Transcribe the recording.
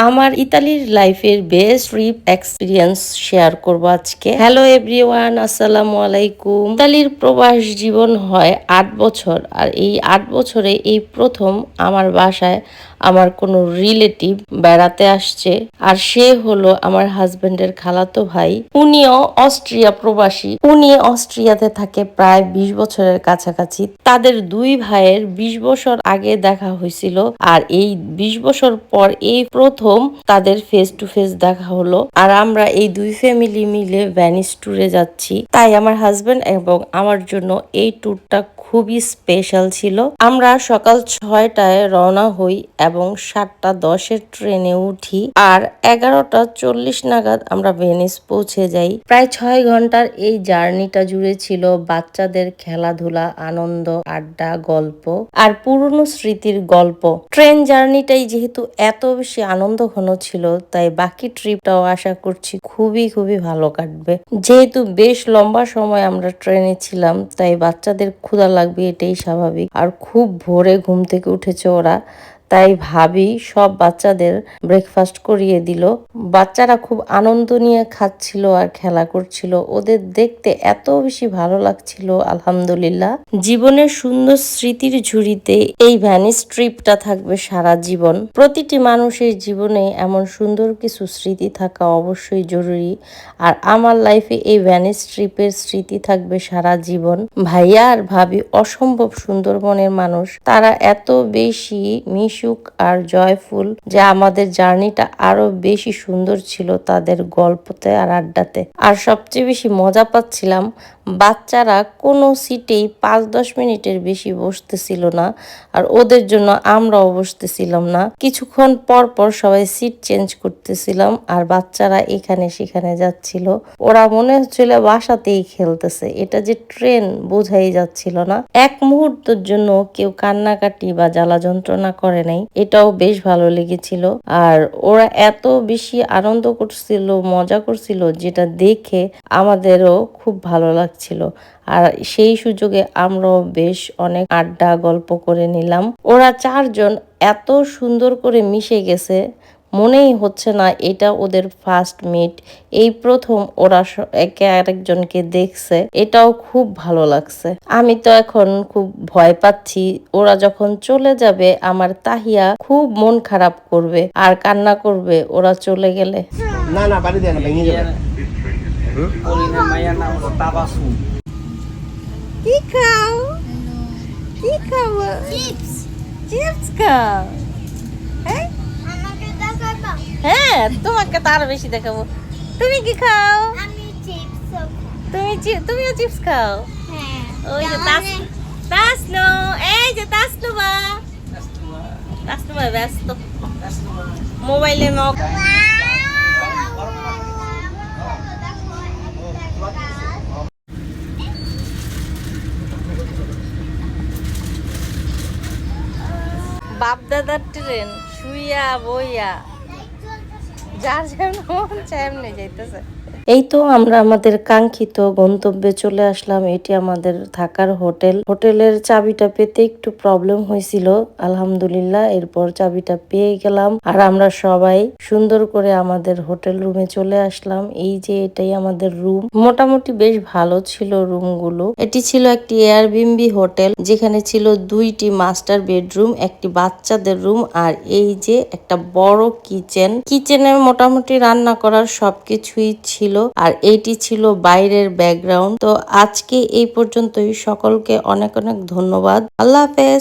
আমার ইতালির লাইফের বেস্ট ট্রিপ এক্সপিরিয়েন্স শেয়ার করব আজকে। হ্যালো এভরিওয়ান, আসসালামু আলাইকুম। ইতালির প্রবাস জীবন হয় 8 বছর, আর এই 8 বছরে এই প্রথম আমার বাসায় আমার কোনো রিলেটিভ বেড়াতে আসছে। আর সে হলো আমার হাজবেন্ডের খালাতো ভাই। উনিও অস্ট্রিয়া প্রবাসী। উনি অস্ট্রিয়াতে থাকে প্রায় 20 বছরের কাছাকাছি। তাদের দুই ভাইয়ের 20 বছর আগে দেখা হয়েছিল, আর এই 20 বছর পর এই প্রথম তাদের ফেস টু ফেস দেখা হলো। আর আমরা এই দুই ফ্যামিলি মিলে ভ্যানিস ট্যুরে যাচ্ছি। তাই আমার হাজবেন্ড এবং আমার জন্য এই ট্যুরটা খুবই স্পেশাল ছিল। আমরা সকাল 6টায় রওনা হই এবং 7:10-এর ট্রেনে উঠি, আর 11:40 নাগাদ আমরা ভেনিস পৌঁছে যাই। প্রায় 6 ঘন্টার এই জার্নিটা জুড়ে ছিল বাচ্চাদের খেলাধুলা, আনন্দ, আড্ডা, গল্প আর পুরনো স্মৃতির গল্প। ট্রেন জার্নিটাই যেহেতু এত বেশি আনন্দ ঘন ছিল, তাই বাকি ট্রিপটাও আশা করছি খুবই ভালো কাটবে। যেহেতু বেশ লম্বা সময় আমরা ট্রেনে ছিলাম, তাই বাচ্চাদের ক্ষুধা লাগবে এটাই স্বাভাবিক। আর খুব ভোরে ঘুম থেকে উঠেছে ওরা, তাই ভাবি সব বাচ্চাদের ব্রেকফাস্ট করিয়ে দিল। বাচ্চারা খুব আনন্দ নিয়ে খাচ্ছিল আর খেলা করছিল। ওদের দেখতে এত বেশি ভালো লাগছিল। আলহামদুলিল্লাহ, জীবনের সুন্দর স্মৃতির ঝুড়িতে এই ভ্যানিস ট্রিপটা থাকবে সারা জীবন। প্রতিটি মানুষের জীবনে এমন সুন্দর কিছু স্মৃতি থাকা অবশ্যই জরুরি, আর আমার লাইফে এই ভ্যানিস ট্রিপের স্মৃতি থাকবে সারা জীবন। ভাইয়া আর ভাবি অসম্ভব সুন্দর মনের মানুষ। তারা এত বেশি মিশুক আর জয়ফুল যে আমাদের জার্নিটা আরো বেশি সুন্দর ছিল তাদের গল্পতে আর আড্ডাতে। আর সবচেয়ে বেশি মজা পাচ্ছিলাম, বাচ্চারা কোনো সিটেই 5-10 মিনিটের বেশি বসতেছিল না, আর ওদের জন্য আমরাও বসতেছিলাম না। কিছুক্ষণ পর পর সবাই সিট চেঞ্জ করতেছিলাম, আর বাচ্চারা এখানে সেখানে যাচ্ছিল। ওরা মনে হচ্ছিল বাসাতেই খেলতেছে। এটা যে ট্রেন বোঝাই যাচ্ছিল না। এক মুহূর্তের জন্য কেউ কান্নাকাটি বা জ্বালা যন্ত্রণা করে নাই। এটাও বেশ ভালো লেগেছিল। আর ওরা এত বেশি আনন্দ করছিল, মজা করছিল, যেটা দেখে আমাদেরও খুব ভালো লাগছিল। আর সেই সুযোগে আমরাও বেশ অনেক আড্ডা গল্প করে নিলাম। ওরা 4জন এত সুন্দর করে মিশে গেছে, মনেই হচ্ছে না এটা ওদের ফার্স্ট মিট। এই প্রথম ওরা একে আরেকজনকে দেখছে। এটাও খুব ভালো লাগছে। আমি তো এখন খুব ভয় পাচ্ছি, ওরা যখন চলে যাবে আমার তাহিয়া খুব মন খারাপ করবে আর কান্না করবে ওরা চলে গেলে। না না, বাড়ি দেয় না, ভেঙে যাবে। কি খাও? কি খাবো? চিপস। চিপস খাও? হ্যাঁ, হ্যাঁ, তোমাকে তো আরো বেশি দেখাবো। তুমি কি খাও? তুমিও চিপস খাও? ওই যে তাসনু, এই যে তাসনুবা ব্যস্ত মোবাইলে নক। বাপ দাদার ট্রেন, শুইয়া বইয়া যার যেমন চাইমনে যাইতেছে। এই তো আমরা আমাদের কাঙ্ক্ষিত গন্তব্যে চলে আসলাম। এটি আমাদের থাকার হোটেল। হোটেলের চাবিটা পেতে একটু প্রবলেম হয়েছিল, আলহামদুলিল্লাহ এরপর চাবিটা পেয়ে গেলাম। আর আমরা সবাই সুন্দর করে আমাদের হোটেল রুমে চলে আসলাম। এই যে এটাই আমাদের রুম। মোটামুটি বেশ ভালো ছিল রুমগুলো। এটি ছিল একটি এয়ারবিএনবি হোটেল, যেখানে ছিল 2টি মাস্টার বেডরুম, একটি বাচ্চাদের রুম, আর এই যে একটা বড় কিচেনে মোটামুটি রান্না করার সবকিছুই ছিল। আর এইটি ছিল বাইরের ব্যাকগ্রাউন্ড। তো আজকে এই পর্যন্তই। সকলকে অনেক ধন্যবাদ। আল্লাহ হাফেজ।